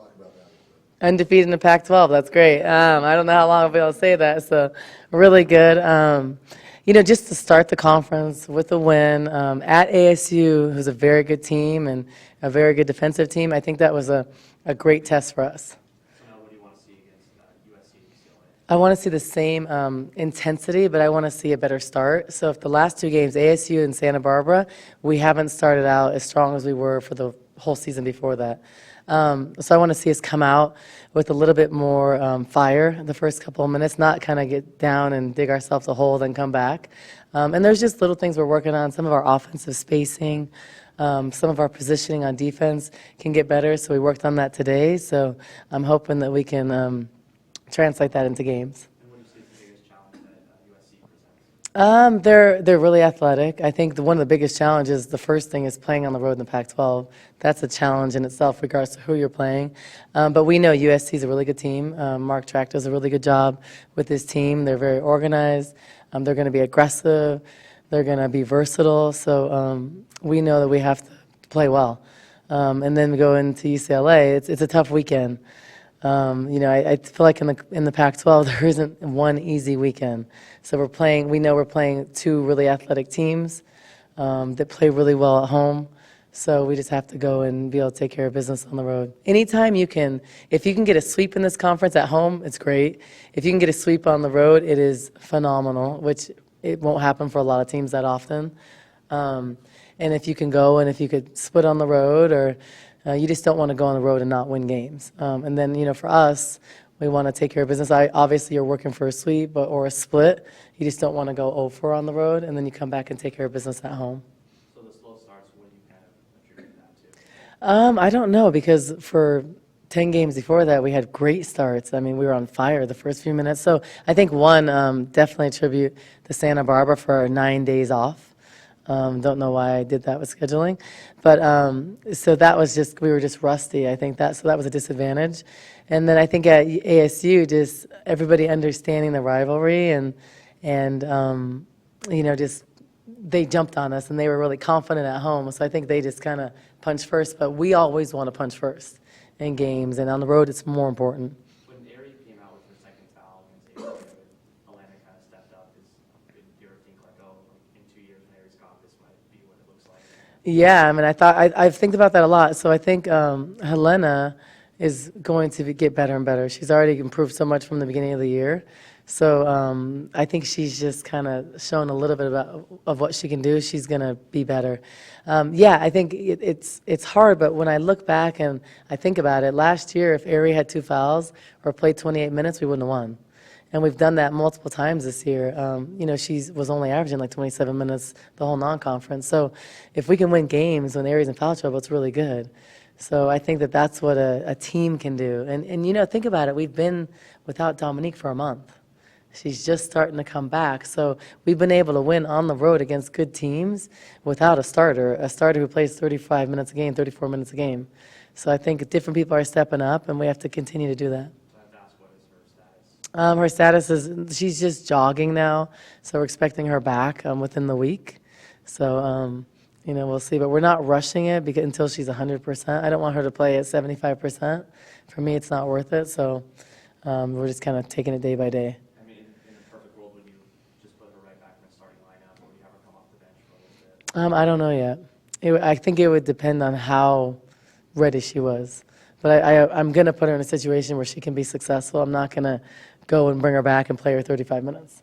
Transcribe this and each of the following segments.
talk about that a little bit. Undefeated in the Pac-12. That's great. I don't know how long I'll be able to say that. So really good. Just to start the conference with a win at ASU, who's a very good team and a very good defensive team, I think that was a great test for us. So now what do you want to see against USC and UCLA? I want to see the same intensity, but I want to see a better start. So if the last two games, ASU and Santa Barbara, we haven't started out as strong as we were for the whole season before that. So I want to see us come out with a little bit more fire the first couple of minutes, not kind of get down and dig ourselves a hole, then come back. And there's just little things we're working on. Some of our offensive spacing, some of our positioning on defense can get better. So we worked on that today. So I'm hoping that we can translate that into games. And what do you see as the biggest challenge that USC presents? They're really athletic. I think one of the biggest challenges, the first thing is playing on the road in the Pac-12. That's a challenge in itself, regardless of who you're playing. But we know USC is a really good team. Mark Track does a really good job with his team. They're very organized. They're going to be aggressive. They're going to be versatile. So we know that we have to play well. And then we go into UCLA. It's a tough weekend. I feel like in the Pac-12 there isn't one easy weekend. So we know we're playing two really athletic teams that play really well at home. So we just have to go and be able to take care of business on the road. Anytime if you can get a sweep in this conference at home, it's great. If you can get a sweep on the road, it is phenomenal, which it won't happen for a lot of teams that often. And if you can go and if you could split on the road or you just don't want to go on the road and not win games. And then, for us, we want to take care of business. Obviously, you're working for a sweep or a split. You just don't want to go 0-4 on the road, and then you come back and take care of business at home. So the slow starts, what do you kind of attribute that to? I don't know, because for 10 games before that, we had great starts. I mean, we were on fire the first few minutes. So I think definitely attribute to Santa Barbara for our 9 days off. Don't know why I did that with scheduling, but so that was we were just rusty. I think so that was a disadvantage. And then I think at ASU, just everybody understanding the rivalry and just they jumped on us and they were really confident at home. So I think they just kind of punched first, but we always want to punch first in games, and on the road it's more important. When Ari came out with her second foul against ASU, Helena kind of stepped up. Did you ever think like, oh, in 2 years when Ari's gone, this might be what it looks like? Yeah, I mean, I think about that a lot. So I think Helena is going to get better and better. She's already improved so much from the beginning of the year. So I think she's just kind of shown a little bit of what she can do. She's going to be better. I think it's hard, but when I look back and I think about it, last year if Ari had 2 fouls or played 28 minutes, we wouldn't have won. And we've done that multiple times this year. She was only averaging like 27 minutes the whole non-conference. So if we can win games when Ari's in foul trouble, it's really good. So I think that's what a team can do. And think about it. We've been without Dominique for a month. She's just starting to come back. So we've been able to win on the road against good teams without a starter who plays 35 minutes a game, 34 minutes a game. So I think different people are stepping up, and we have to continue to do that. Her status is she's just jogging now, so we're expecting her back within the week. So, we'll see. But we're not rushing it until she's 100%. I don't want her to play at 75%. For me, it's not worth it. So we're just kind of taking it day by day. I mean, in a perfect world, would you just put her right back in the starting lineup, or would you have her come off the bench for a little bit? I don't know yet. I think it would depend on how ready she was. But I'm going to put her in a situation where she can be successful. I'm not going to go and bring her back and play her 35 minutes.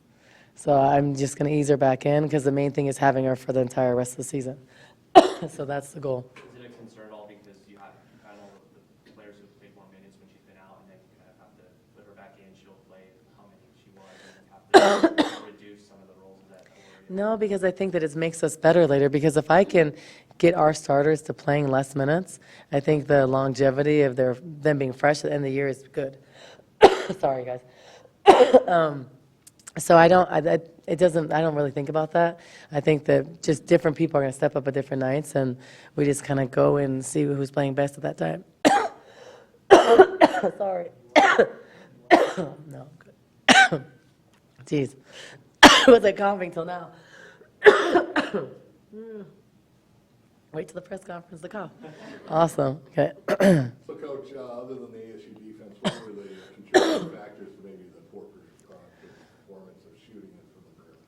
So I'm just going to ease her back in because the main thing is having her for the entire rest of the season. So that's the goal. Is it a concern at all because you kind of the players who take more minutes when she's been out, and then you kind of have to put her back in, she'll play how many she was, and have to reduce some of the roles of that? No, because I think that it makes us better later. Because if I can get our starters to playing less minutes, I think the longevity of them being fresh at the end of the year is good. Sorry, guys. So I don't really think about that. I think that just different people are going to step up at different nights, and we just kind of go and see who's playing best at that time. Sorry. No, good. Jeez. I wasn't coughing till now. Wait till the press conference to cough. Awesome. Okay. So, Coach, Coach, other than the ASU defense, what were the contributing factors to maybe the poor performance of shooting it from the perimeter?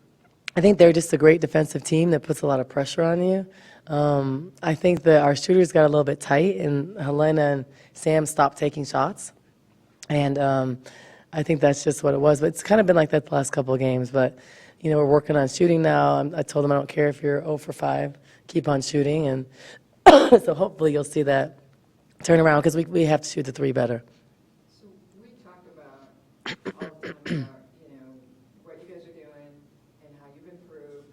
I think they're just a great defensive team that puts a lot of pressure on you. I think that our shooters got a little bit tight, and Helena and Sam stopped taking shots. And I think that's just what it was. But it's kind of been like that the last couple of games. But, you know, we're working on shooting now. I told them I don't care if you're 0 for 5. Keep on shooting. And so hopefully you'll see that turn around because we have to shoot the 3 better. So we talked about all the time about, you know, what you guys are doing and how you've improved.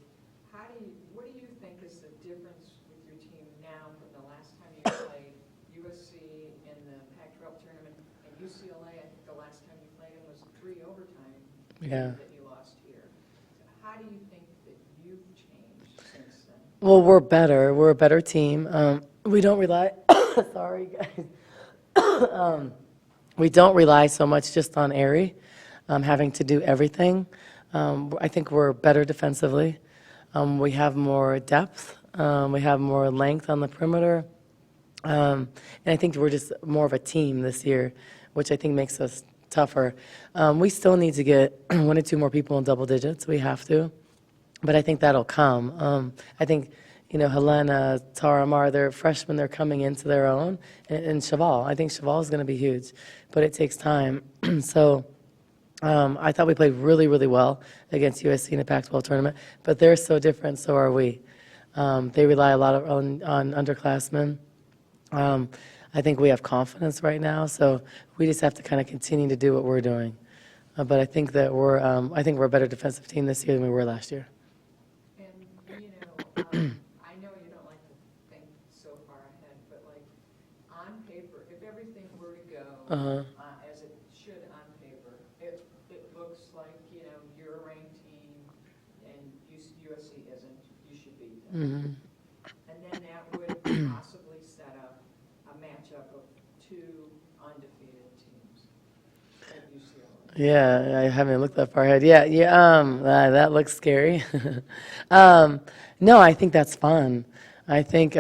What do you think is the difference with your team now from the last time you played USC in the Pac-12 tournament and UCLA? I think the last time you played them was 3 overtime Yeah. that you lost here. So how do you think that you've changed since then? Well, we're better. We're a better team. We don't rely. Sorry, guys. We don't rely so much just on Aerie having to do everything. I think we're better defensively. We have more depth. We have more length on the perimeter. And I think we're just more of a team this year, which I think makes us tougher. We still need to get 1 or 2 more people in double digits. We have to. But I think that'll come. I think, you know, Helena, Tara Mar, they're freshmen, they're coming into their own. And Cheval, I think Cheval is going to be huge. But it takes time. So I thought we played really, really well against USC in the Pac-12 tournament. But they're so different, so are we. They rely a lot on underclassmen. I think we have confidence right now. So we just have to kind of continue to do what we're doing. But I think that we're a better defensive team this year than we were last year. And, you know, I know you don't like to think so far ahead, but like on paper, if everything were to go as it should on paper, it looks like, you know, you're a ranked team and USC isn't, you should beat them. And then that would possibly set up a matchup of 2 undefeated teams at UCLA. Yeah, I haven't looked that far ahead. Yeah, that looks scary. No, I think that's fun. I think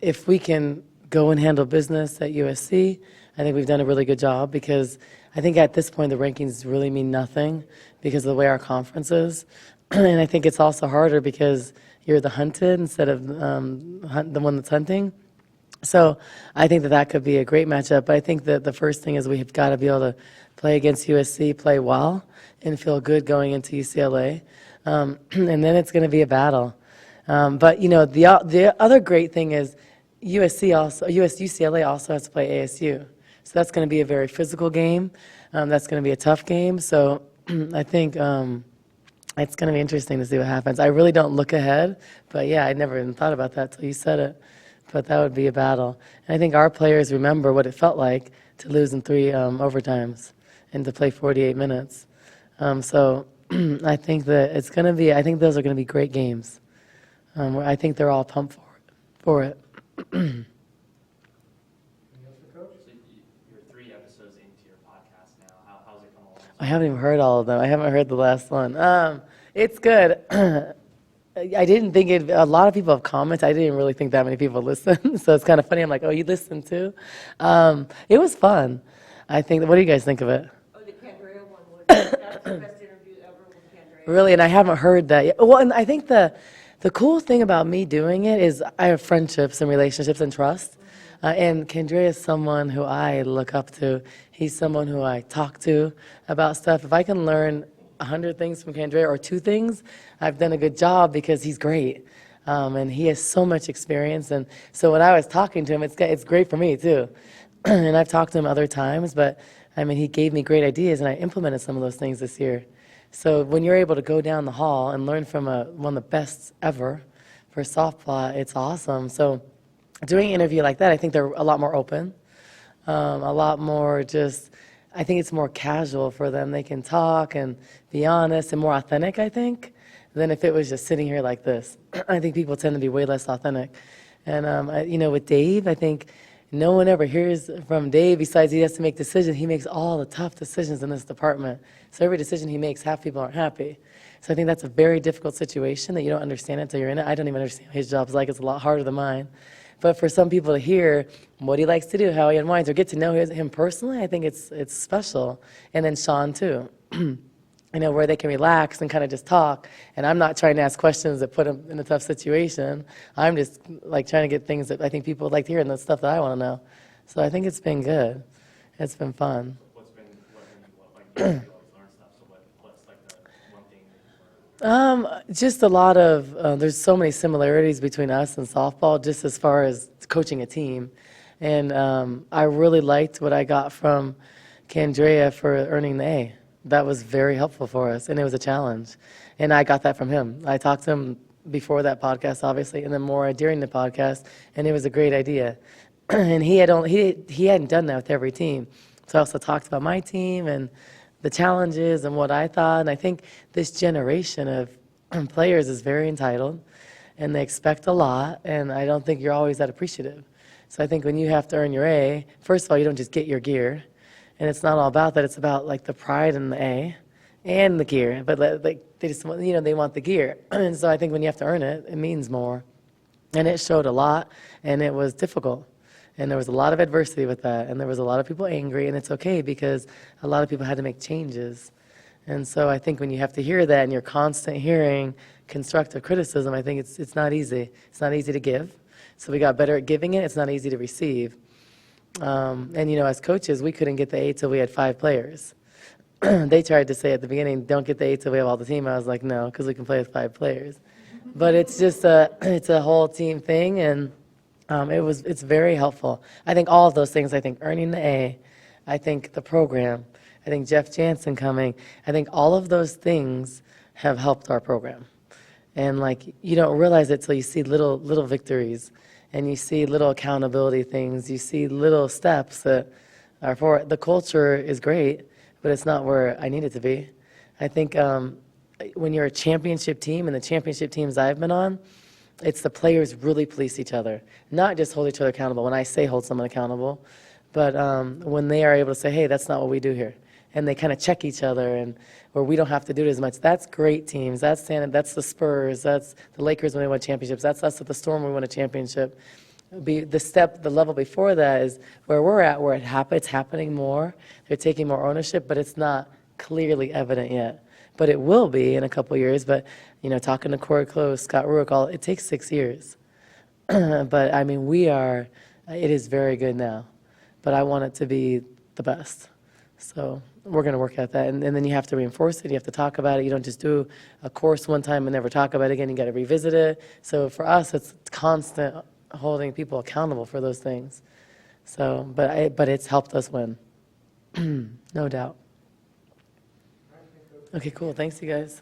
if we can go and handle business at USC, I think we've done a really good job because I think at this point the rankings really mean nothing because of the way our conference is. And I think it's also harder because you're the hunted instead of the one that's hunting. So I think that could be a great matchup. But I think that the first thing is we've got to be able to play against USC, play well, and feel good going into UCLA. And then it's going to be a battle. But, you know, the other great thing is UCLA also has to play ASU. So that's going to be a very physical game. That's going to be a tough game. So I think it's going to be interesting to see what happens. I really don't look ahead. But, yeah, I never even thought about that until you said it. But that would be a battle. And I think our players remember what it felt like to lose in 3 overtimes and to play 48 minutes. So I think that it's going to be, I think those are going to be great games. I think they're all pumped for it. Anything else for Coach? So you're 3 episodes into your podcast now. How's it come along? I haven't even heard all of them. I haven't heard the last one. It's good. I didn't think it, a lot of people have commented. I didn't really think that many people listen. So it's kind of funny. I'm like, oh, you listened too? It was fun. I think, what do you guys think of it? Oh, the Candrea one was, that's the best interview ever with Candrea. Really, and I haven't heard that yet. Well, and I think the cool thing about me doing it is I have friendships and relationships and trust. And Candrea is someone who I look up to. He's someone who I talk to about stuff. If I can learn 100 things from Candrea or 2 things, I've done a good job because he's great. And he has so much experience. And so when I was talking to him, it's great for me too. And I've talked to him other times, but I mean, he gave me great ideas and I implemented some of those things this year. So when you're able to go down the hall and learn from one of the best ever for softball, it's awesome. So doing an interview like that, I think they're a lot more open, a lot more just, I think it's more casual for them. They can talk and be honest and more authentic, I think, than if it was just sitting here like this. I think people tend to be way less authentic. And, you know, with Dave, I think no one ever hears from Dave besides he has to make decisions. He makes all the tough decisions in this department. So every decision he makes, half people aren't happy. So I think that's a very difficult situation that you don't understand until you're in it. I don't even understand what his job's like. It's a lot harder than mine. But for some people to hear what he likes to do, how he unwinds, or get to know him personally, I think it's special. And then Sean too. Where they can relax and kind of just talk. And I'm not trying to ask questions that put them in a tough situation. I'm just like trying to get things that I think people would like to hear and the stuff that I want to know. So I think it's been good. It's been fun. You always learn stuff, so what's like the one thing that you learned? Just a lot of, there's so many similarities between us and softball, just as far as coaching a team. And I really liked what I got from Candrea for earning the A. That was very helpful for us, and it was a challenge. And I got that from him. I talked to him before that podcast, obviously, and then more during the podcast, and it was a great idea. And he hadn't done that with every team. So I also talked about my team and the challenges and what I thought. And I think this generation of players is very entitled, and they expect a lot, and I don't think you're always that appreciative. So I think when you have to earn your A, first of all, you don't just get your gear. And it's not all about that. It's about like the pride in the A and the gear. But like they just want, they want the gear. And so I think when you have to earn it, it means more. And it showed a lot, and it was difficult. And there was a lot of adversity with that. And there was a lot of people angry, and it's okay because a lot of people had to make changes. And so I think when you have to hear that and you're constant hearing constructive criticism, I think it's not easy. It's not easy to give. So we got better at giving it. It's not easy to receive. And as coaches, we couldn't get the A till we had 5 players. They tried to say at the beginning, don't get the A till we have all the team. I was like, no, because we can play with 5 players. But it's just it's a whole team thing, and it's very helpful. I think all of those things, I think earning the A, I think the program, I think Jeff Jansen coming, I think all of those things have helped our program. And like, you don't realize it till you see little victories. And you see little accountability things. You see little steps that are for it. The culture is great, but it's not where I need it to be. I think when you're a championship team, and the championship teams I've been on, it's the players really police each other, not just hold each other accountable. When I say hold someone accountable, but when they are able to say, hey, that's not what we do here. And they kind of check each other, and where we don't have to do it as much. That's great teams. That's the Spurs. That's the Lakers when they won championships. That's us at the Storm when we won a championship. The level before that is where we're at, where it's happening more. They're taking more ownership, but it's not clearly evident yet. But it will be in a couple of years. But talking to Corey Close, Scott Ruick, it takes 6 years. But I mean, it is very good now. But I want it to be the best. So we're going to work at that. And then you have to reinforce it. You have to talk about it. You don't just do a course one time and never talk about it again. You got to revisit it. So for us, it's constant holding people accountable for those things. So, but it's helped us win. No doubt. Okay, cool. Thanks, you guys.